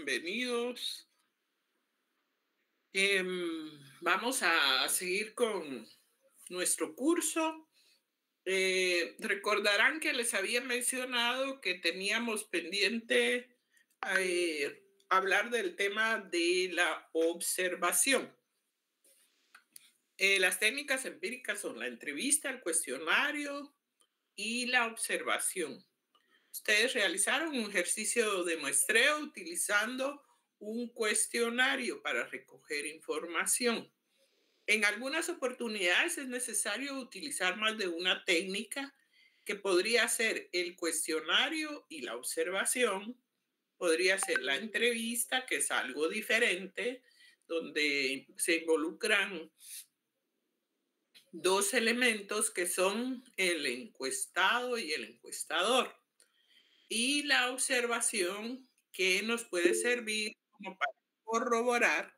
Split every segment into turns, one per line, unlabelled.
bienvenidos. Vamos a seguir con nuestro curso. Recordarán que les había mencionado que teníamos pendiente hablar del tema de la observación. Las técnicas empíricas son la entrevista, el cuestionario y la observación. Ustedes realizaron un ejercicio de muestreo utilizando un cuestionario para recoger información. En algunas oportunidades es necesario utilizar más de una técnica, que podría ser el cuestionario y la observación. Podría ser la entrevista, que es algo diferente, donde se involucran dos elementos que son el encuestado y el encuestador. Y la observación, que nos puede servir como para corroborar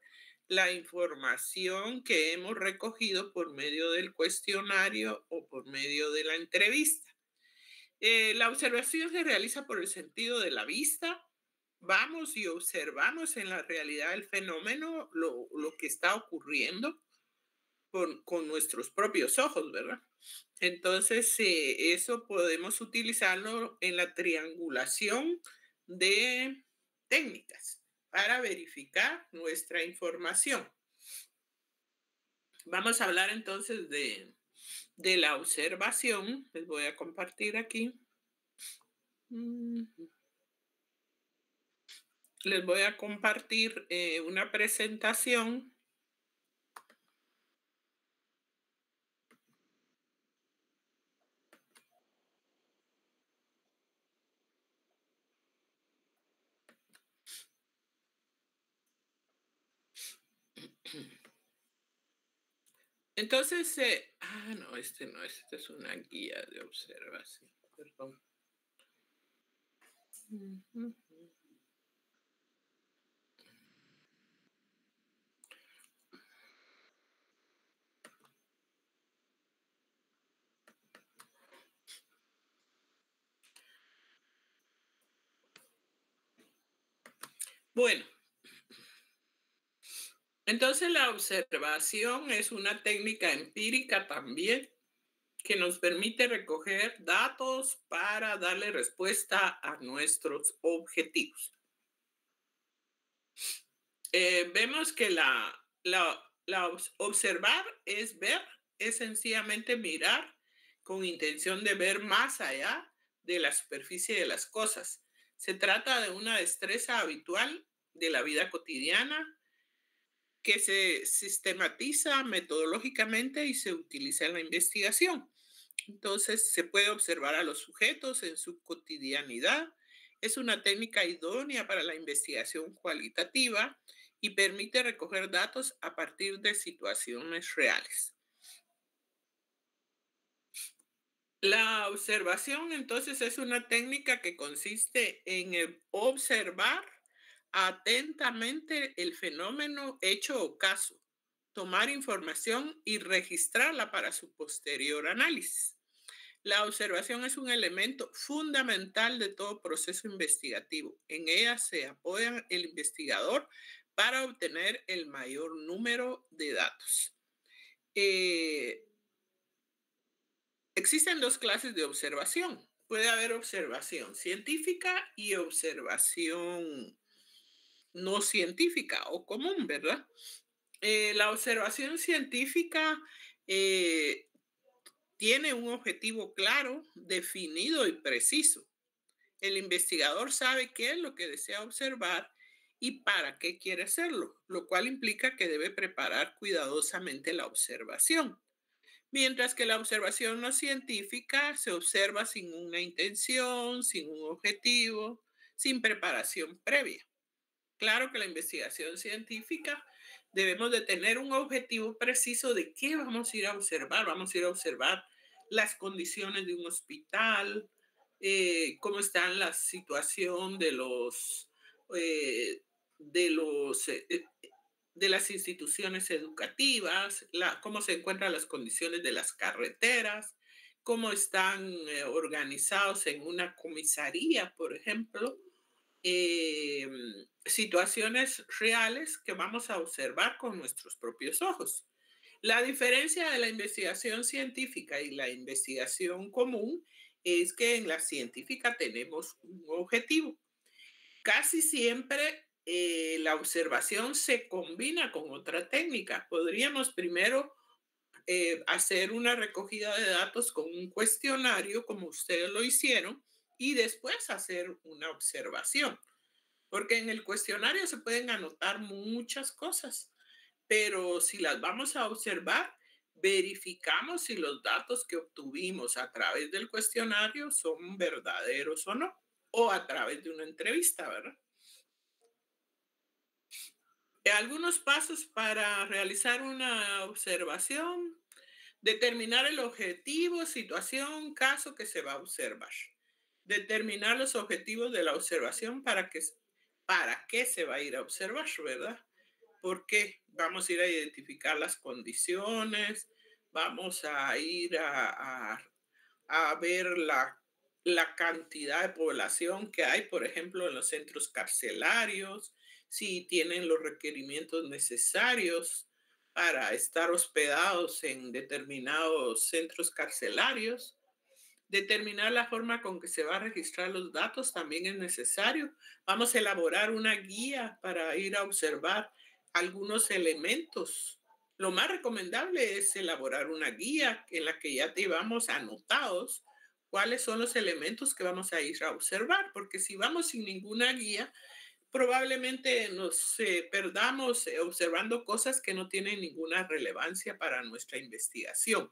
la información que hemos recogido por medio del cuestionario o por medio de la entrevista. La observación se realiza por el sentido de la vista. Vamos y observamos en la realidad el fenómeno, lo que está ocurriendo con nuestros propios ojos, ¿verdad? Entonces, eso podemos utilizarlo en la triangulación de técnicas para verificar nuestra información. Vamos a hablar entonces de la observación. Les voy a compartir aquí. Les voy a compartir una presentación. Entonces, no, este no, esta es una guía de observación, perdón. Bueno, entonces la observación es una técnica empírica también, que nos permite recoger datos para darle respuesta a nuestros objetivos. Vemos que observar es ver, es sencillamente mirar con intención de ver más allá de la superficie de las cosas. Se trata de una destreza habitual de la vida cotidiana que se sistematiza metodológicamente y se utiliza en la investigación. Entonces, se puede observar a los sujetos en su cotidianidad. Es una técnica idónea para la investigación cualitativa y permite recoger datos a partir de situaciones reales. La observación, entonces, es una técnica que consiste en observar atentamente el fenómeno, hecho o caso, tomar información y registrarla para su posterior análisis. La observación es un elemento fundamental de todo proceso investigativo. En ella se apoya el investigador para obtener el mayor número de datos. Existen dos clases de observación. Puede haber observación científica y observación no científica o común, ¿verdad? La observación científica tiene un objetivo claro, definido y preciso. El investigador sabe qué es lo que desea observar y para qué quiere hacerlo, lo cual implica que debe preparar cuidadosamente la observación. Mientras que la observación no científica se observa sin una intención, sin un objetivo, sin preparación previa. Claro que la investigación científica debemos de tener un objetivo preciso de qué vamos a ir a observar. Vamos a ir a observar las condiciones de un hospital, cómo está la situación de las instituciones educativas, cómo se encuentran las condiciones de las carreteras, cómo están organizados en una comisaría, por ejemplo, situaciones reales que vamos a observar con nuestros propios ojos. La diferencia de la investigación científica y la investigación común es que en la científica tenemos un objetivo. Casi siempre la observación se combina con otra técnica. Podríamos primero hacer una recogida de datos con un cuestionario, como ustedes lo hicieron, y después hacer una observación. Porque en el cuestionario se pueden anotar muchas cosas, pero si las vamos a observar, verificamos si los datos que obtuvimos a través del cuestionario son verdaderos o no, o a través de una entrevista, ¿verdad? Algunos pasos para realizar una observación: determinar el objetivo, situación, caso que se va a observar. Determinar los objetivos de la observación para qué se va a ir a observar, ¿verdad? Porque vamos a ir a identificar las condiciones, vamos a ir a ver la cantidad de población que hay, por ejemplo, en los centros carcelarios, si tienen los requerimientos necesarios para estar hospedados en determinados centros carcelarios. Determinar la forma con que se va a registrar los datos también es necesario. Vamos a elaborar una guía para ir a observar algunos elementos. Lo más recomendable es elaborar una guía en la que ya llevamos anotados cuáles son los elementos que vamos a ir a observar, porque si vamos sin ninguna guía, probablemente nos perdamos observando cosas que no tienen ninguna relevancia para nuestra investigación.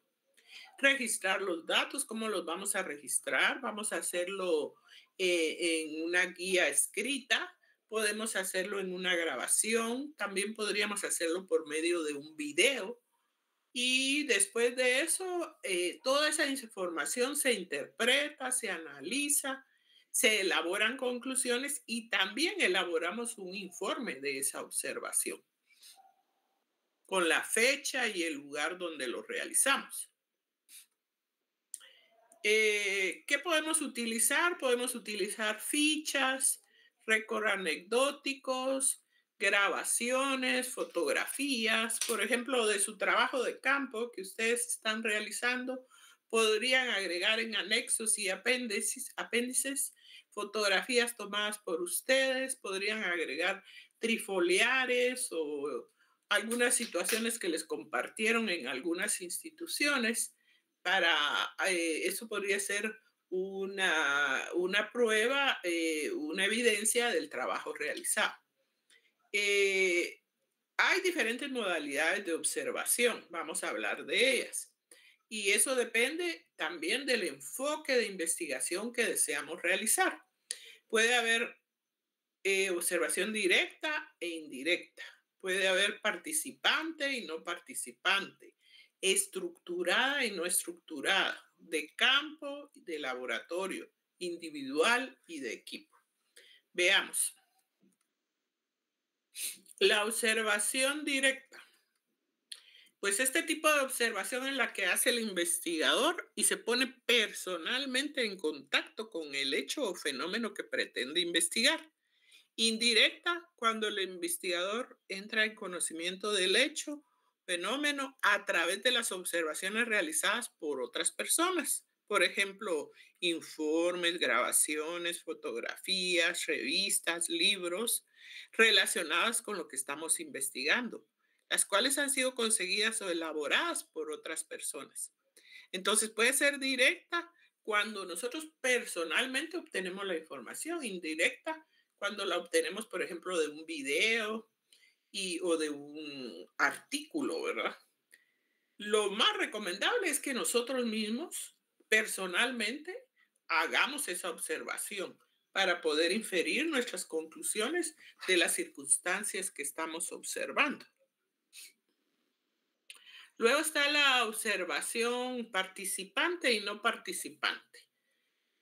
Registrar los datos, ¿cómo los vamos a registrar? Vamos a hacerlo en una guía escrita, podemos hacerlo en una grabación, también podríamos hacerlo por medio de un video. Y después de eso, toda esa información se interpreta, se analiza, se elaboran conclusiones y también elaboramos un informe de esa observación con la fecha y el lugar donde lo realizamos. ¿Qué podemos utilizar? Podemos utilizar fichas, récords anecdóticos, grabaciones, fotografías, por ejemplo, de su trabajo de campo que ustedes están realizando. Podrían agregar en anexos y apéndices fotografías tomadas por ustedes, podrían agregar trifoliares o algunas situaciones que les compartieron en algunas instituciones. Eso podría ser una prueba, una evidencia del trabajo realizado. Hay diferentes modalidades de observación, vamos a hablar de ellas. Y eso depende también del enfoque de investigación que deseamos realizar. Puede haber observación directa e indirecta. Puede haber participante y no participante, estructurada y no estructurada, de campo, de laboratorio, individual y de equipo. Veamos. La observación directa. Pues este tipo de observación es la que hace el investigador y se pone personalmente en contacto con el hecho o fenómeno que pretende investigar. Indirecta, cuando el investigador entra en conocimiento del hecho, fenómeno, a través de las observaciones realizadas por otras personas. Por ejemplo, informes, grabaciones, fotografías, revistas, libros relacionadas con lo que estamos investigando, las cuales han sido conseguidas o elaboradas por otras personas. Entonces puede ser directa cuando nosotros personalmente obtenemos la información, indirecta cuando la obtenemos, por ejemplo, de un video o de un artículo, ¿verdad? Lo más recomendable es que nosotros mismos, personalmente, hagamos esa observación para poder inferir nuestras conclusiones de las circunstancias que estamos observando. Luego está la observación participante y no participante.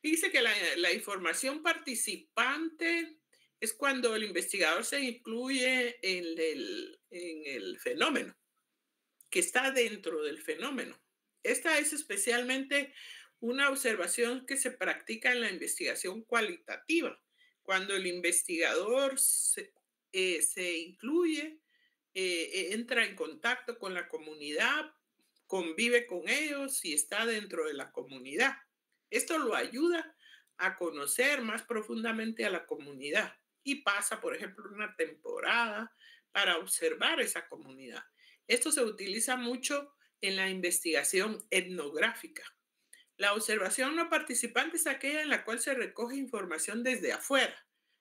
Dice que la información participante es cuando el investigador se incluye en el fenómeno, que está dentro del fenómeno. Esta es especialmente una observación que se practica en la investigación cualitativa, Cuando el investigador se incluye, entra en contacto con la comunidad, convive con ellos y está dentro de la comunidad. Esto lo ayuda a conocer más profundamente a la comunidad y pasa, por ejemplo, una temporada para observar esa comunidad. Esto se utiliza mucho en la investigación etnográfica. La observación no participante es aquella en la cual se recoge información desde afuera,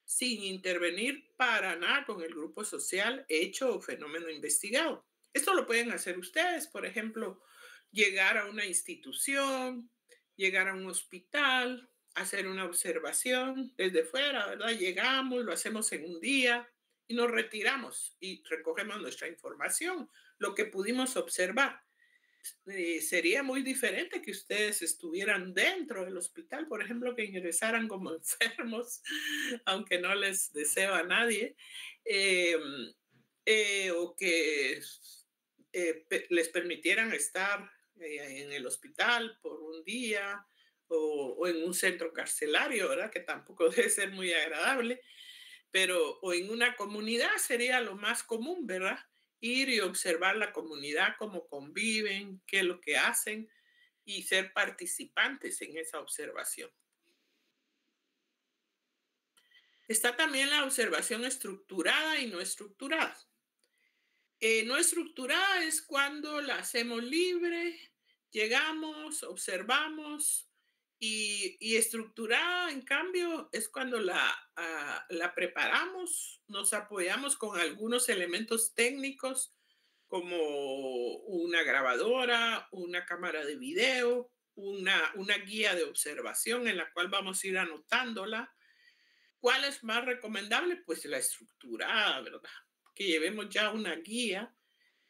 sin intervenir para nada con el grupo social, hecho o fenómeno investigado. Esto lo pueden hacer ustedes, por ejemplo, llegar a una institución, llegar a un hospital, hacer una observación desde fuera, ¿verdad? Llegamos, lo hacemos en un día y nos retiramos y recogemos nuestra información, lo que pudimos observar. Sería muy diferente que ustedes estuvieran dentro del hospital, por ejemplo, que ingresaran como enfermos, aunque no les deseo a nadie, eh, o que les permitieran estar en el hospital por un día o en un centro carcelario, ¿verdad? Que tampoco debe ser muy agradable, pero o en una comunidad sería lo más común, ¿verdad? Ir y observar la comunidad, cómo conviven, qué es lo que hacen y ser participantes en esa observación. Está también la observación estructurada y no estructurada. No estructurada es cuando la hacemos libre, llegamos, observamos, y estructurada, en cambio, es cuando la preparamos, nos apoyamos con algunos elementos técnicos como una grabadora, una cámara de video, una guía de observación en la cual vamos a ir anotándola. ¿Cuál es más recomendable? Pues la estructurada, ¿verdad? Que llevemos ya una guía,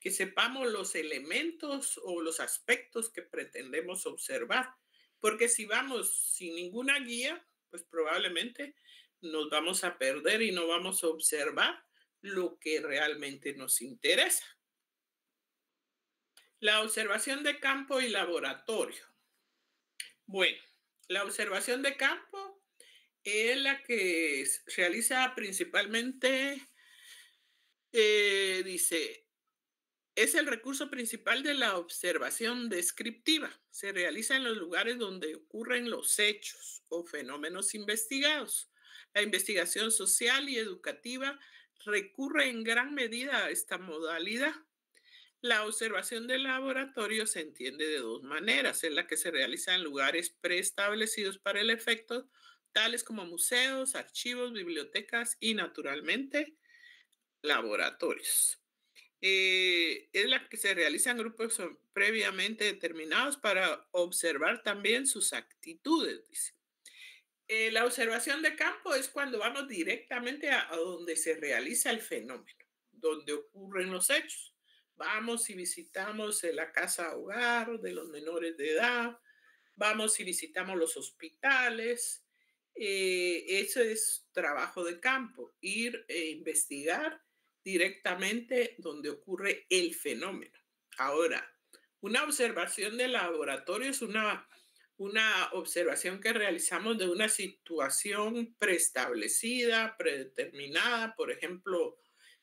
que sepamos los elementos o los aspectos que pretendemos observar. Porque si vamos sin ninguna guía, pues probablemente nos vamos a perder y no vamos a observar lo que realmente nos interesa. La observación de campo y laboratorio. Bueno, la observación de campo es la que realiza principalmente, dice, es el recurso principal de la observación descriptiva. Se realiza en los lugares donde ocurren los hechos o fenómenos investigados. La investigación social y educativa recurre en gran medida a esta modalidad. La observación del laboratorio se entiende de dos maneras. Es la que se realiza en lugares preestablecidos para el efecto, tales como museos, archivos, bibliotecas y, naturalmente, laboratorios. Es la que se realiza en grupos previamente determinados para observar también sus actitudes, dice. La observación de campo es cuando vamos directamente a donde se realiza el fenómeno, donde ocurren los hechos. Vamos y visitamos la casa hogar de los menores de edad, vamos y visitamos los hospitales. Eso es trabajo de campo, ir e investigar directamente donde ocurre el fenómeno. Ahora, una observación de laboratorio es una observación que realizamos de una situación preestablecida, predeterminada, por ejemplo,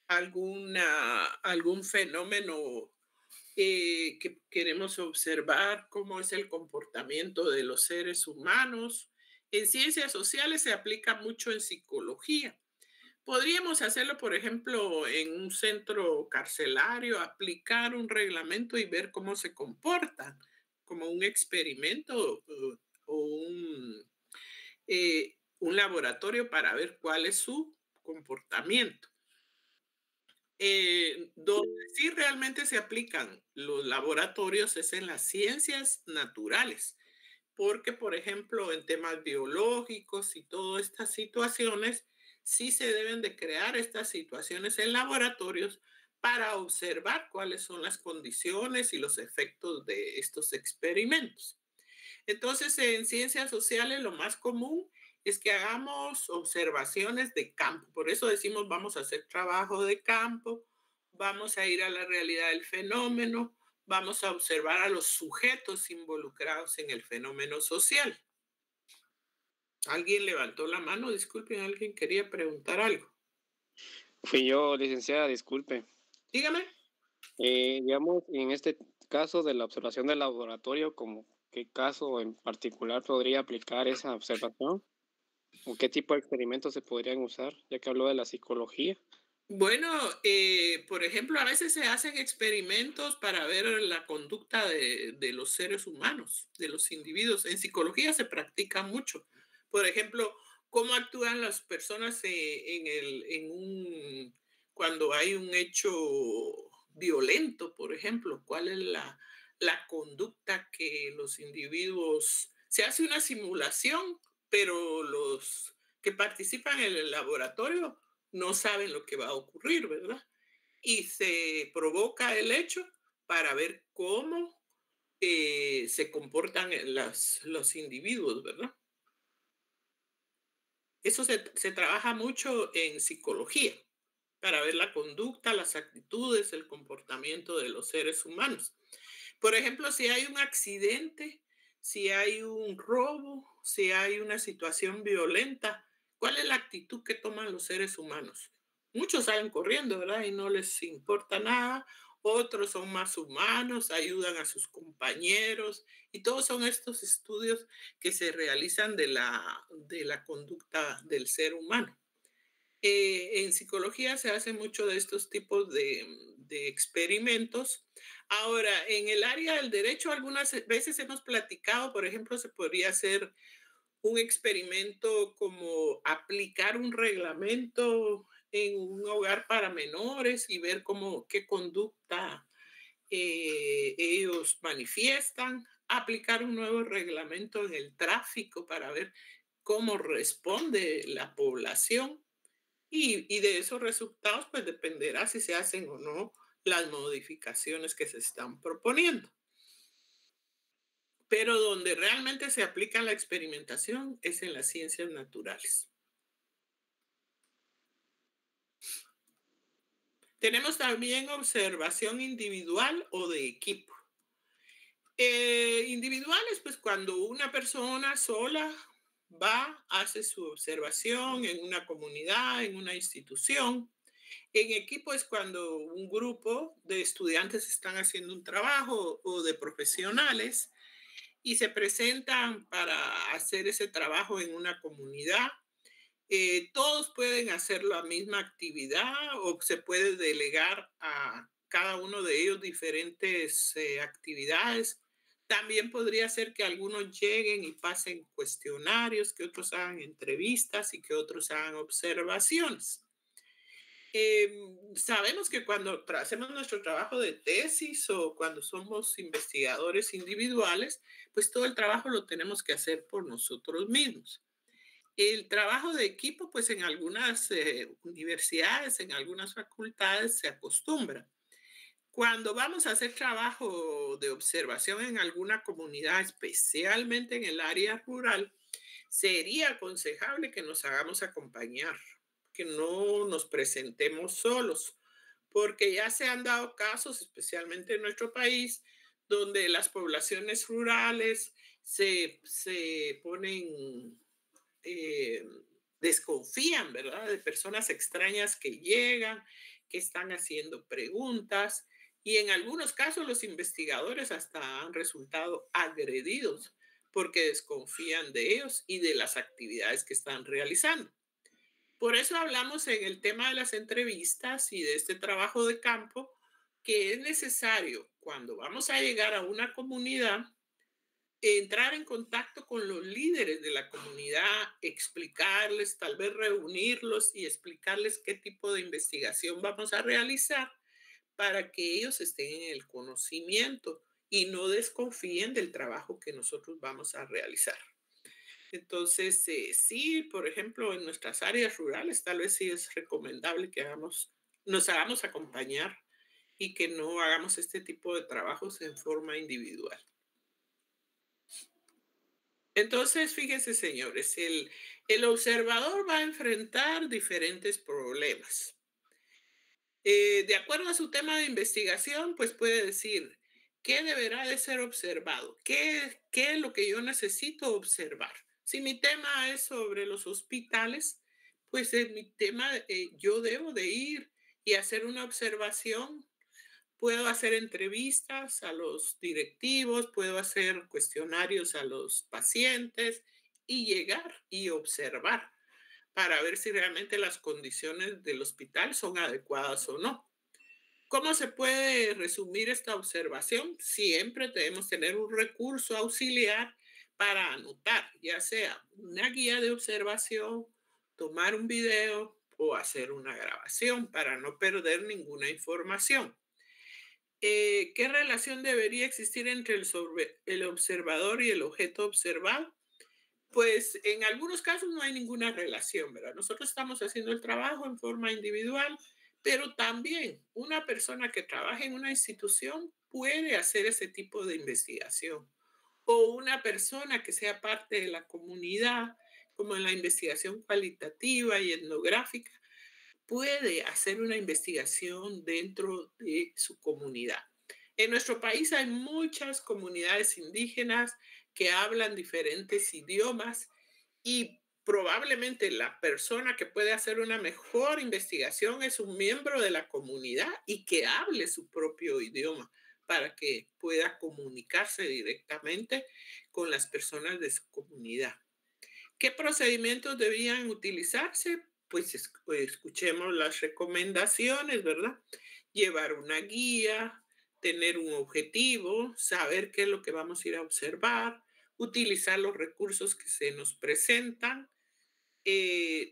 algún fenómeno que queremos observar, cómo es el comportamiento de los seres humanos. En ciencias sociales se aplica mucho en psicología. Podríamos hacerlo, por ejemplo, en un centro carcelario, aplicar un reglamento y ver cómo se comportan, como un experimento o un laboratorio para ver cuál es su comportamiento. Donde sí realmente se aplican los laboratorios es en las ciencias naturales, porque, por ejemplo, en temas biológicos y todas estas situaciones, sí se deben de crear estas situaciones en laboratorios para observar cuáles son las condiciones y los efectos de estos experimentos. Entonces, en ciencias sociales lo más común es que hagamos observaciones de campo. Por eso decimos vamos a hacer trabajo de campo, vamos a ir a la realidad del fenómeno, vamos a observar a los sujetos involucrados en el fenómeno social. Alguien levantó la mano, disculpen, alguien quería preguntar algo.
Fui yo, licenciada, disculpe.
Dígame.
Digamos, en este caso de la observación del laboratorio, ¿como qué caso en particular podría aplicar esa observación? ¿O qué tipo de experimentos se podrían usar? Ya que habló de la psicología.
Bueno, por ejemplo, a veces se hacen experimentos para ver la conducta de los seres humanos, de los individuos. En psicología se practica mucho. Por ejemplo, cómo actúan las personas cuando hay un hecho violento, por ejemplo, cuál es la conducta que los individuos... Se hace una simulación, pero los que participan en el laboratorio no saben lo que va a ocurrir, ¿verdad? Y se provoca el hecho para ver cómo se comportan los individuos, ¿verdad? Eso se trabaja mucho en psicología para ver la conducta, las actitudes, el comportamiento de los seres humanos. Por ejemplo, si hay un accidente, si hay un robo, si hay una situación violenta, ¿cuál es la actitud que toman los seres humanos? Muchos salen corriendo, ¿verdad? Y no les importa nada. Otros son más humanos, ayudan a sus compañeros. Y todos son estos estudios que se realizan de la conducta del ser humano. En psicología se hace mucho de estos tipos de experimentos. Ahora, en el área del derecho, algunas veces hemos platicado, por ejemplo, se podría hacer un experimento como aplicar un reglamento en un hogar para menores y ver qué conducta ellos manifiestan, aplicar un nuevo reglamento en el tráfico para ver cómo responde la población. Y de esos resultados, pues dependerá si se hacen o no las modificaciones que se están proponiendo. Pero donde realmente se aplica la experimentación es en las ciencias naturales. Tenemos también observación individual o de equipo. Individuales, pues cuando una persona sola va, hace su observación en una comunidad, en una institución. En equipo es cuando un grupo de estudiantes están haciendo un trabajo o de profesionales y se presentan para hacer ese trabajo en una comunidad. Todos pueden hacer la misma actividad o se puede delegar a cada uno de ellos diferentes actividades. También podría ser que algunos lleguen y pasen cuestionarios, que otros hagan entrevistas y que otros hagan observaciones. Sabemos que cuando hacemos nuestro trabajo de tesis o cuando somos investigadores individuales, pues todo el trabajo lo tenemos que hacer por nosotros mismos. El trabajo de equipo, pues en algunas universidades, en algunas facultades se acostumbra. Cuando vamos a hacer trabajo de observación en alguna comunidad, especialmente en el área rural, sería aconsejable que nos hagamos acompañar, que no nos presentemos solos, porque ya se han dado casos, especialmente en nuestro país, donde las poblaciones rurales se ponen, eh, desconfían, ¿verdad? De personas extrañas que llegan, que están haciendo preguntas, y en algunos casos los investigadores hasta han resultado agredidos porque desconfían de ellos y de las actividades que están realizando. Por eso hablamos en el tema de las entrevistas y de este trabajo de campo, que es necesario cuando vamos a llegar a una comunidad, entrar en contacto con los líderes de la comunidad, explicarles, tal vez reunirlos y explicarles qué tipo de investigación vamos a realizar para que ellos estén en el conocimiento y no desconfíen del trabajo que nosotros vamos a realizar. Entonces, sí, por ejemplo, en nuestras áreas rurales, tal vez sí es recomendable que nos hagamos acompañar y que no hagamos este tipo de trabajos en forma individual. Entonces, fíjense, señores, el observador va a enfrentar diferentes problemas. De acuerdo a su tema de investigación, pues puede decir, ¿qué deberá de ser observado? ¿Qué es lo que yo necesito observar? Si mi tema es sobre los hospitales, pues en mi tema yo debo de ir y hacer una observación. Puedo hacer entrevistas a los directivos, puedo hacer cuestionarios a los pacientes y llegar y observar para ver si realmente las condiciones del hospital son adecuadas o no. ¿Cómo se puede resumir esta observación? Siempre debemos tener un recurso auxiliar para anotar, ya sea una guía de observación, tomar un video o hacer una grabación para no perder ninguna información. ¿Qué relación debería existir entre el observador y el objeto observado? Pues en algunos casos no hay ninguna relación, ¿verdad? Nosotros estamos haciendo el trabajo en forma individual, pero también una persona que trabaja en una institución puede hacer ese tipo de investigación. O una persona que sea parte de la comunidad, como en la investigación cualitativa y etnográfica, puede hacer una investigación dentro de su comunidad. En nuestro país hay muchas comunidades indígenas que hablan diferentes idiomas y probablemente la persona que puede hacer una mejor investigación es un miembro de la comunidad y que hable su propio idioma para que pueda comunicarse directamente con las personas de su comunidad. ¿Qué procedimientos debían utilizarse? Pues escuchemos las recomendaciones, ¿verdad? Llevar una guía, tener un objetivo, saber qué es lo que vamos a ir a observar, utilizar los recursos que se nos presentan.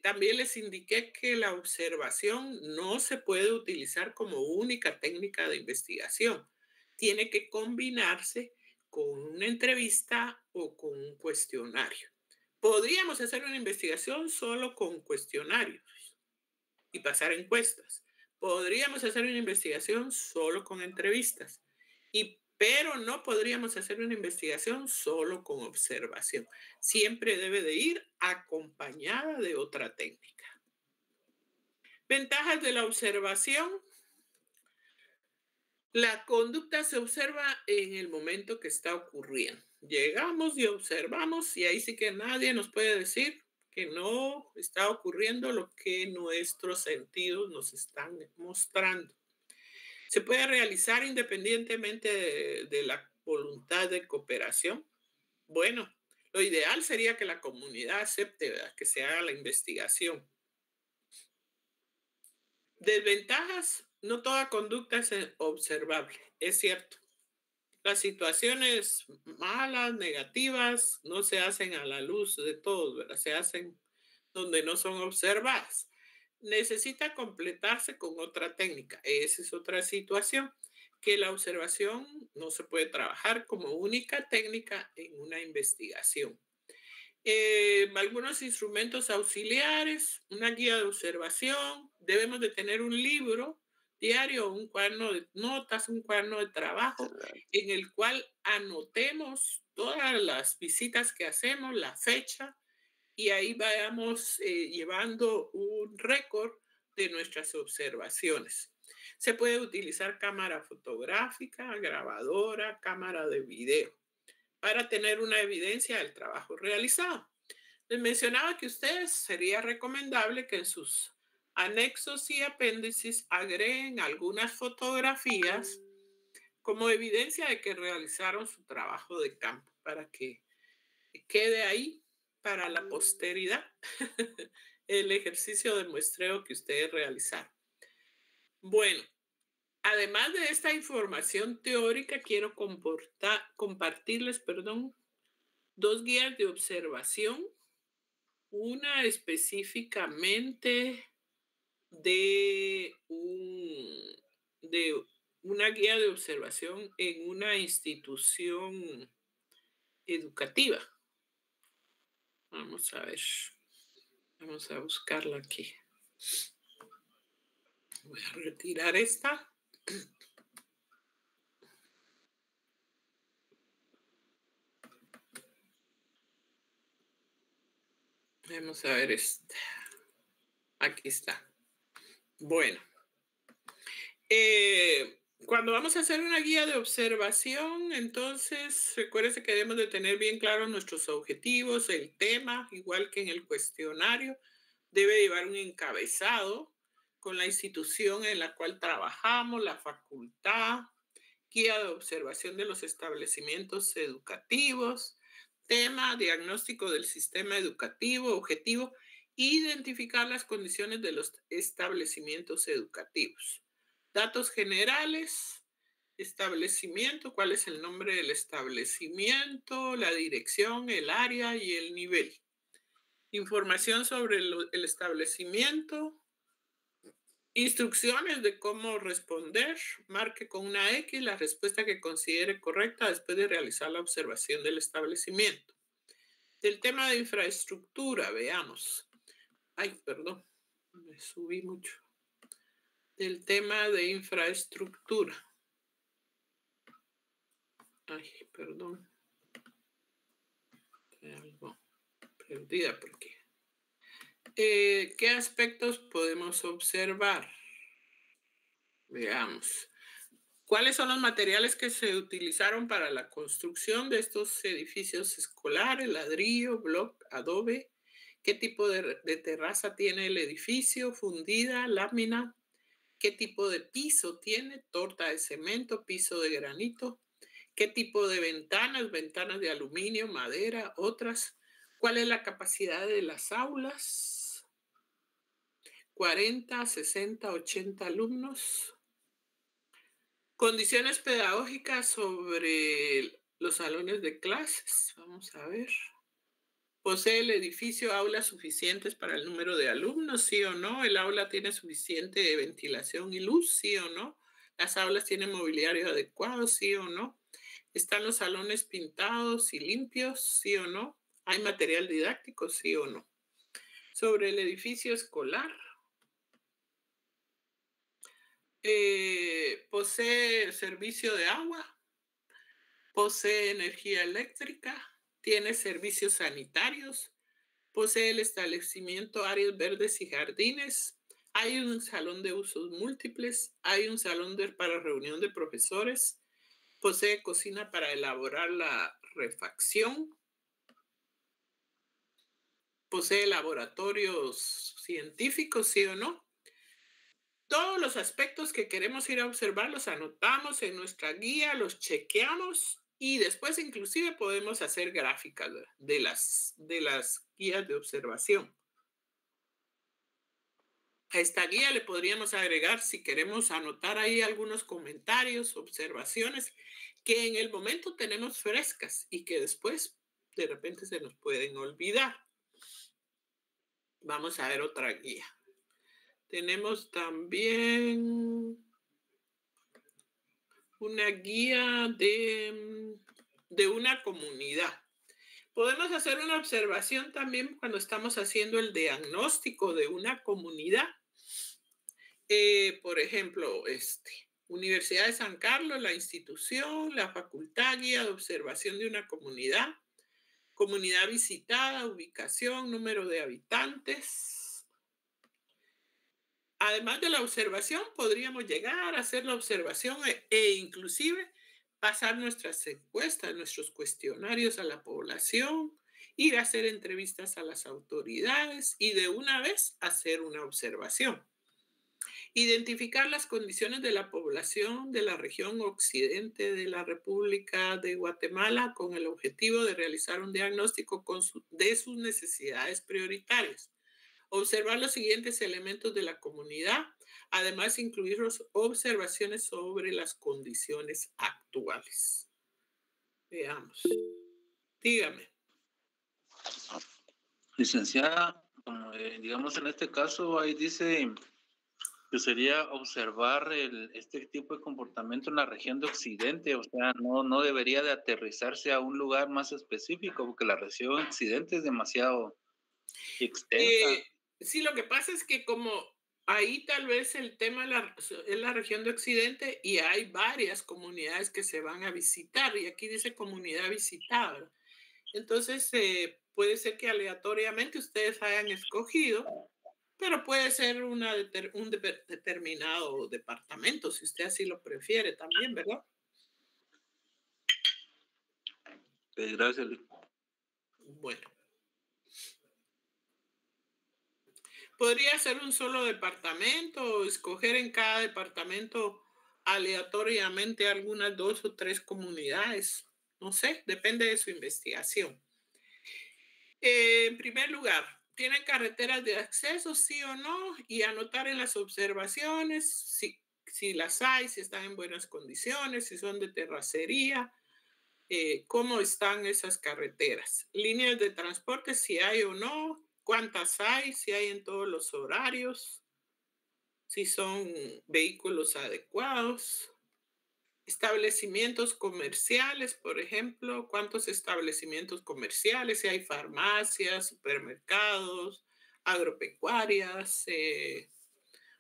También les indiqué que la observación no se puede utilizar como única técnica de investigación. Tiene que combinarse con una entrevista o con un cuestionario. Podríamos hacer una investigación solo con cuestionarios y pasar encuestas. Podríamos hacer una investigación solo con entrevistas, pero no podríamos hacer una investigación solo con observación. Siempre debe de ir acompañada de otra técnica. Ventajas de la observación. La conducta se observa en el momento que está ocurriendo. Llegamos y observamos y ahí sí que nadie nos puede decir que no está ocurriendo lo que nuestros sentidos nos están mostrando. Se puede realizar independientemente de la voluntad de cooperación. Bueno, lo ideal sería que la comunidad acepte, ¿verdad?, que se haga la investigación. Desventajas, no toda conducta es observable, es cierto. Las situaciones malas, negativas, no se hacen a la luz de todos, ¿verdad? Se hacen donde no son observadas. Necesita completarse con otra técnica. Esa es otra situación, que la observación no se puede trabajar como única técnica en una investigación. Algunos instrumentos auxiliares, una guía de observación, debemos de tener un libro diario, un cuaderno de notas, un cuaderno de trabajo en el cual anotemos todas las visitas que hacemos, la fecha, y ahí vayamos llevando un récord de nuestras observaciones. Se puede utilizar cámara fotográfica, grabadora, cámara de video para tener una evidencia del trabajo realizado. Les mencionaba que ustedes sería recomendable que en sus anexos y apéndices agreguen algunas fotografías como evidencia de que realizaron su trabajo de campo para que quede ahí para la posteridad el ejercicio de muestreo que ustedes realizaron. Bueno, además de esta información teórica, quiero compartirles, dos guías de observación, una específicamente de una guía de observación en una institución educativa. Vamos a ver, vamos a buscarla aquí. Voy a retirar esta. Vamos a ver esta. Aquí está. Bueno, Cuando vamos a hacer una guía de observación, entonces recuérdese que debemos de tener bien claros nuestros objetivos, el tema, igual que en el cuestionario, debe llevar un encabezado con la institución en la cual trabajamos, la facultad, guía de observación de los establecimientos educativos, tema, diagnóstico del sistema educativo, objetivo, identificar las condiciones de los establecimientos educativos. Datos generales, establecimiento, cuál es el nombre del establecimiento, la dirección, el área y el nivel. Información sobre el establecimiento, instrucciones de cómo responder, marque con una X la respuesta que considere correcta después de realizar la observación del establecimiento. Del tema de infraestructura, veamos. Ay, perdón, me subí mucho. Del tema de infraestructura. Ay, perdón. Estoy algo perdida porque... ¿qué aspectos podemos observar? Veamos. ¿Cuáles son los materiales que se utilizaron para la construcción de estos edificios escolares? Ladrillo, bloc, adobe. ¿Qué tipo de terraza tiene el edificio? Fundida, lámina. ¿Qué tipo de piso tiene? Torta de cemento, piso de granito. ¿Qué tipo de ventanas? Ventanas de aluminio, madera, otras. ¿Cuál es la capacidad de las aulas? 40, 60, 80 alumnos. Condiciones pedagógicas sobre los salones de clases. Vamos a ver. ¿Posee el edificio aulas suficientes para el número de alumnos? ¿Sí o no? ¿El aula tiene suficiente ventilación y luz? ¿Sí o no? ¿Las aulas tienen mobiliario adecuado? ¿Sí o no? ¿Están los salones pintados y limpios? ¿Sí o no? ¿Hay material didáctico? ¿Sí o no? Sobre el edificio escolar. ¿Posee servicio de agua? ¿Posee energía eléctrica? ¿Tiene servicios sanitarios? ¿Posee el establecimiento áreas verdes y jardines? ¿Hay un salón de usos múltiples? ¿Hay un salón para reunión de profesores? ¿Posee cocina para elaborar la refacción? ¿Posee laboratorios científicos, sí o no? Todos los aspectos que queremos ir a observar los anotamos en nuestra guía, los chequeamos y después inclusive podemos hacer gráficas de las guías de observación. A esta guía le podríamos agregar, si queremos anotar ahí algunos comentarios, observaciones que en el momento tenemos frescas y que después de repente se nos pueden olvidar. Vamos a ver otra guía. Tenemos también una guía de una comunidad. Podemos hacer una observación también cuando estamos haciendo el diagnóstico de una comunidad. Por ejemplo, Universidad de San Carlos, la institución, la facultad, guía de observación de una comunidad, comunidad visitada, ubicación, número de habitantes. Además de la observación, podríamos llegar a hacer la observación e inclusive pasar nuestras encuestas, nuestros cuestionarios a la población, ir a hacer entrevistas a las autoridades y de una vez hacer una observación. Identificar las condiciones de la población de la región occidente de la República de Guatemala con el objetivo de realizar un diagnóstico de sus necesidades prioritarias. Observar los siguientes elementos de la comunidad, además incluir observaciones sobre las condiciones actuales. Veamos. Dígame.
Licenciada, digamos en este caso, ahí dice que sería observar este tipo de comportamiento en la región de Occidente, o sea, no debería de aterrizarse a un lugar más específico, porque la región Occidente es demasiado extensa.
Sí, lo que pasa es que como ahí tal vez el tema es la región de Occidente y hay varias comunidades que se van a visitar, y aquí dice comunidad visitada. Entonces, puede ser que aleatoriamente ustedes hayan escogido pero puede ser un determinado departamento, si usted así lo prefiere también, ¿verdad?
Gracias.
Bueno. Podría ser un solo departamento o escoger en cada departamento aleatoriamente algunas 2 o 3 comunidades. No sé, depende de su investigación. En primer lugar, ¿tienen carreteras de acceso, sí o no? Y anotar en las observaciones si las hay, si están en buenas condiciones, si son de terracería, cómo están esas carreteras. Líneas de transporte, si hay o no, cuántas hay, si hay en todos los horarios, si son vehículos adecuados. Establecimientos comerciales, por ejemplo, cuántos establecimientos comerciales, si hay farmacias, supermercados, agropecuarias,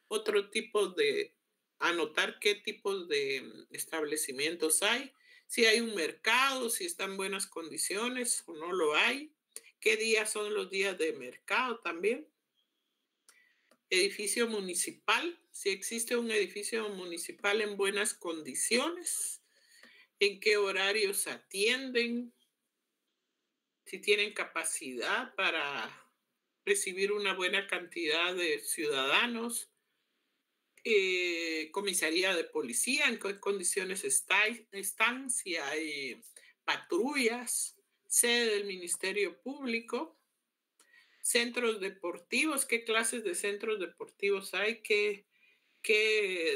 otro tipo de, anotar qué tipos de establecimientos hay, si hay un mercado, si está en buenas condiciones o no lo hay, qué días son los días de mercado también. Edificio municipal, si existe un edificio municipal en buenas condiciones, en qué horarios atienden, si tienen capacidad para recibir una buena cantidad de ciudadanos, comisaría de policía, en qué condiciones están, si hay patrullas, sede del Ministerio Público, centros deportivos, qué clases de centros deportivos hay, qué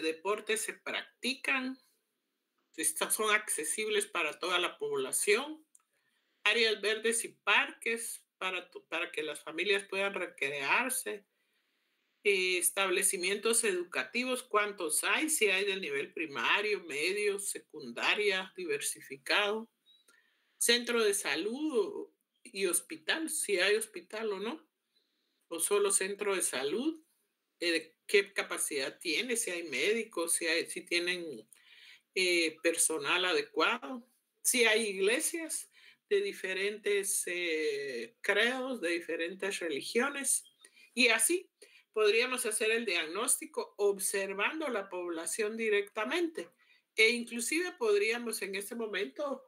deportes se practican, si son accesibles para toda la población, áreas verdes y parques para que las familias puedan recrearse, establecimientos educativos, ¿cuántos hay? Si hay del nivel primario, medio, secundaria, diversificado, centro de salud y hospital, si hay hospital o no, o solo centro de salud, qué capacidad tiene, si hay médicos, si tienen personal adecuado, si hay iglesias de diferentes credos, de diferentes religiones, y así podríamos hacer el diagnóstico observando la población directamente, e inclusive podríamos en este momento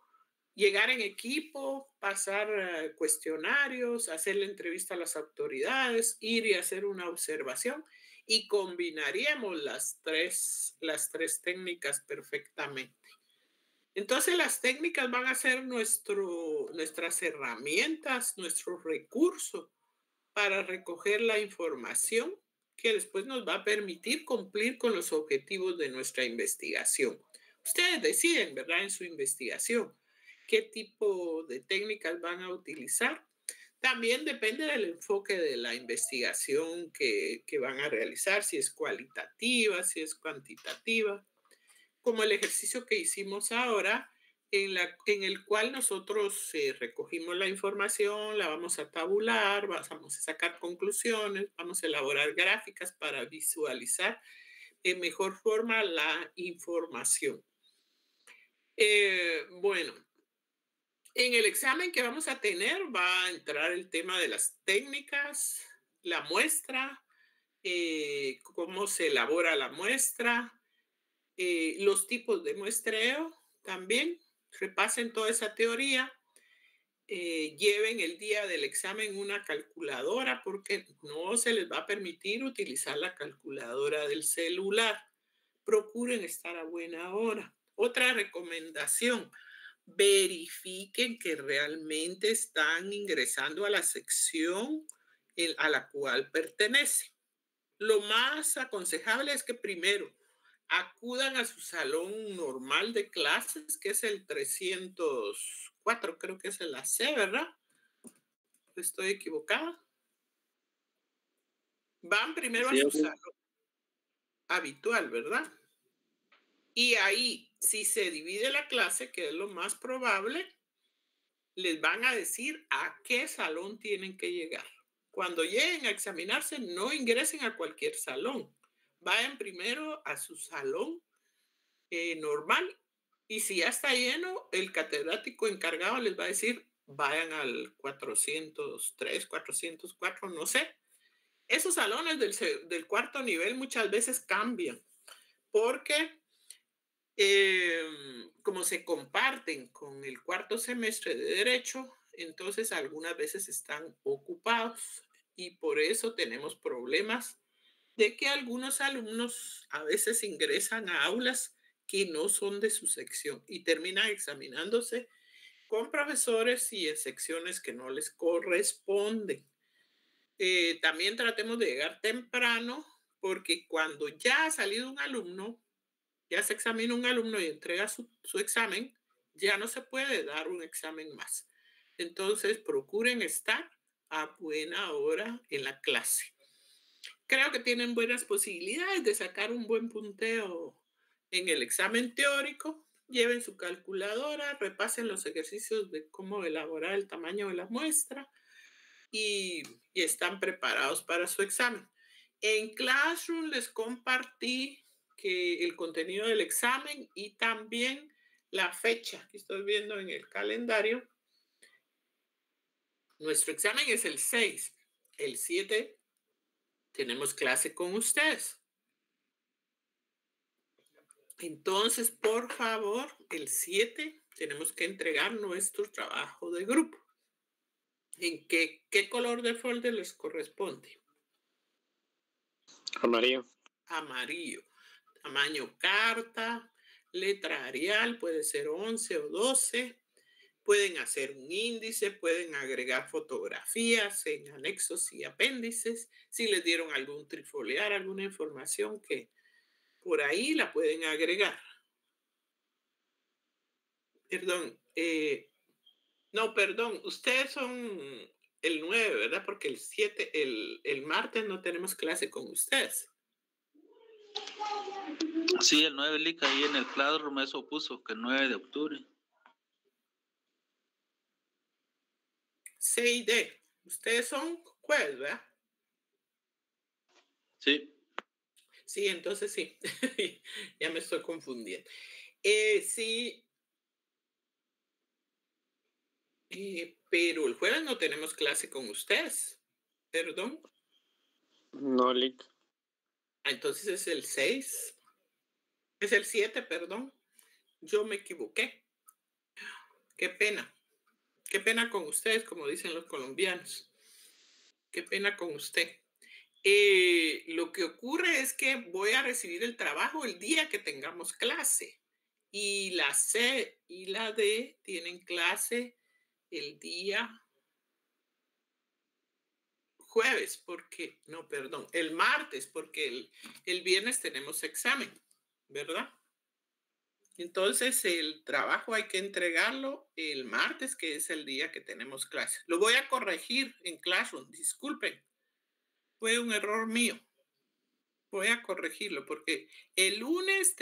llegar en equipo, pasar cuestionarios, hacer la entrevista a las autoridades, ir y hacer una observación, y combinaríamos las tres técnicas perfectamente. Entonces las técnicas van a ser nuestras herramientas, nuestro recurso para recoger la información que después nos va a permitir cumplir con los objetivos de nuestra investigación. Ustedes deciden, ¿verdad?, en su investigación qué tipo de técnicas van a utilizar. También depende del enfoque de la investigación que van a realizar, si es cualitativa, si es cuantitativa, como el ejercicio que hicimos ahora, en el cual nosotros recogimos la información, la vamos a tabular, vamos a sacar conclusiones, vamos a elaborar gráficas para visualizar en mejor forma la información. Bueno, en el examen que vamos a tener va a entrar el tema de las técnicas, la muestra, cómo se elabora la muestra, los tipos de muestreo también. Repasen toda esa teoría. Lleven el día del examen una calculadora porque no se les va a permitir utilizar la calculadora del celular. Procuren estar a buena hora. Otra recomendación: verifiquen que realmente están ingresando a la sección a la cual pertenece. Lo más aconsejable es que primero acudan a su salón normal de clases, que es el 304, creo que es el AC, ¿verdad? ¿Estoy equivocada? Van primero a su salón habitual, ¿verdad? Y ahí, si se divide la clase, que es lo más probable, les van a decir a qué salón tienen que llegar. Cuando lleguen a examinarse, no ingresen a cualquier salón. Vayan primero a su salón normal, y si ya está lleno, el catedrático encargado les va a decir, vayan al 403, 404, no sé, Esos salones del cuarto nivel muchas veces cambian porque como se comparten con el cuarto semestre de Derecho, entonces algunas veces están ocupados y por eso tenemos problemas de que algunos alumnos a veces ingresan a aulas que no son de su sección y terminan examinándose con profesores y en secciones que no les corresponden. También tratemos de llegar temprano porque cuando ya ha salido un alumno, ya se examina un alumno y entrega su examen, ya no se puede dar un examen más. Entonces, procuren estar a buena hora en la clase. Creo que tienen buenas posibilidades de sacar un buen punteo en el examen teórico. Lleven su calculadora, repasen los ejercicios de cómo elaborar el tamaño de la muestra y están preparados para su examen. En Classroom les compartí que el contenido del examen y también la fecha que estoy viendo en el calendario. Nuestro examen es el 6. El 7 tenemos clase con ustedes. Entonces, por favor, el 7 tenemos que entregar nuestro trabajo de grupo. ¿En qué color de folder les corresponde?
Amarillo.
Amarillo. Tamaño carta, letra Arial, puede ser 11 o 12. Pueden hacer un índice, pueden agregar fotografías en anexos y apéndices. Si les dieron algún trifoliar, alguna información que por ahí la pueden agregar. Perdón, perdón, ustedes son el 9, ¿verdad? Porque el 7, el martes no tenemos clase con ustedes.
Sí, el 9, Lic, ahí en el Classroom eso puso, que el 9 de octubre.
C y D, ustedes son jueves, ¿verdad?
Sí.
Sí, entonces sí, ya me estoy confundiendo. Sí, pero el jueves no tenemos clase con ustedes, perdón.
No, Lic.
Entonces es el 6, es el 7, perdón. Yo me equivoqué. Qué pena con ustedes, como dicen los colombianos. Qué pena con usted. Lo que ocurre es que voy a recibir el trabajo el día que tengamos clase. Y la C y la D tienen clase el día jueves, el martes, porque el viernes tenemos examen, ¿verdad? Entonces el trabajo hay que entregarlo el martes, que es el día que tenemos clase. Lo voy a corregir en Classroom, disculpen. Fue un error mío. Voy a corregirlo porque el lunes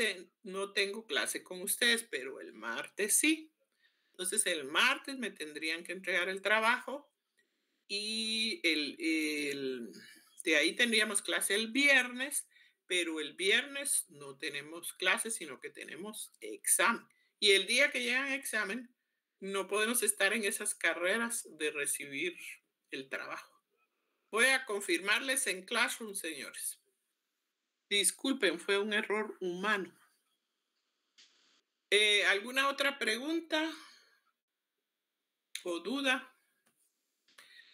no tengo clase con ustedes, pero el martes sí. Entonces el martes me tendrían que entregar el trabajo y de ahí tendríamos clase el viernes, pero el viernes no tenemos clase, sino que tenemos examen. Y el día que llegan a examen, no podemos estar en esas carreras de recibir el trabajo. Voy a confirmarles en Classroom, señores. Disculpen, fue un error humano. ¿Alguna otra pregunta o duda?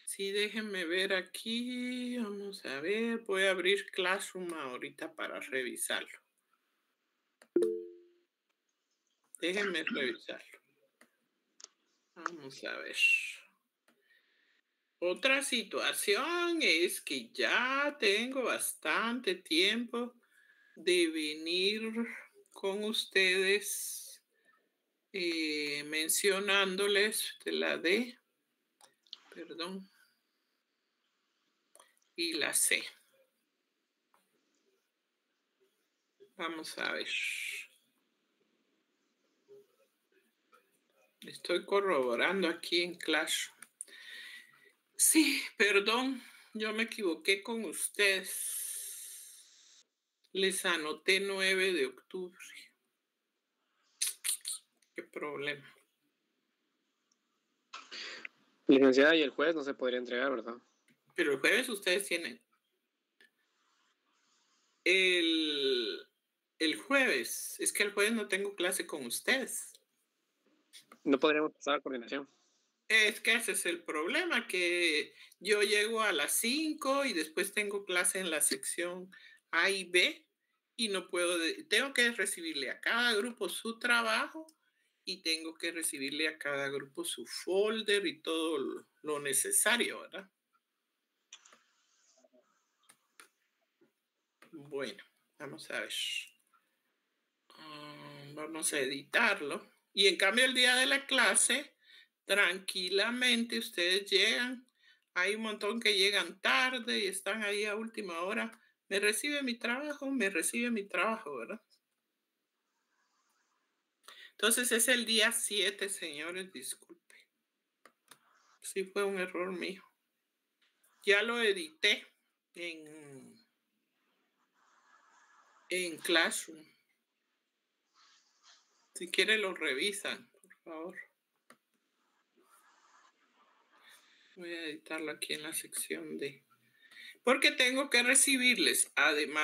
Sí, déjenme ver aquí. Vamos a ver. Voy a abrir Classroom ahorita para revisarlo. Déjenme revisarlo. Vamos a ver. Otra situación es que ya tengo bastante tiempo de venir con ustedes mencionándoles de la D, perdón, y la C. Vamos a ver. Estoy corroborando aquí en Clash. Sí, perdón, yo me equivoqué con ustedes. Les anoté 9 de octubre. Qué problema.
Licenciada, y el jueves no se podría entregar, ¿verdad?
Pero el jueves ustedes tienen el jueves. Es que el jueves no tengo clase con ustedes.
No podríamos pasar a coordinación.
Es que ese es el problema, que yo llego a las 5 y después tengo clase en la sección A y B y no puedo, tengo que recibirle a cada grupo su trabajo y tengo que recibirle a cada grupo su folder y todo lo necesario, ¿verdad? Bueno, vamos a ver. Vamos a editarlo. Y en cambio el día de la clase, tranquilamente ustedes llegan. Hay un montón que llegan tarde y están ahí a última hora. Me recibe mi trabajo, ¿verdad? Entonces es el día 7, señores, disculpe. Sí fue un error mío. Ya lo edité en Classroom. Si quieren lo revisan, por favor. Voy a editarlo aquí en la sección de... Porque tengo que recibirles, además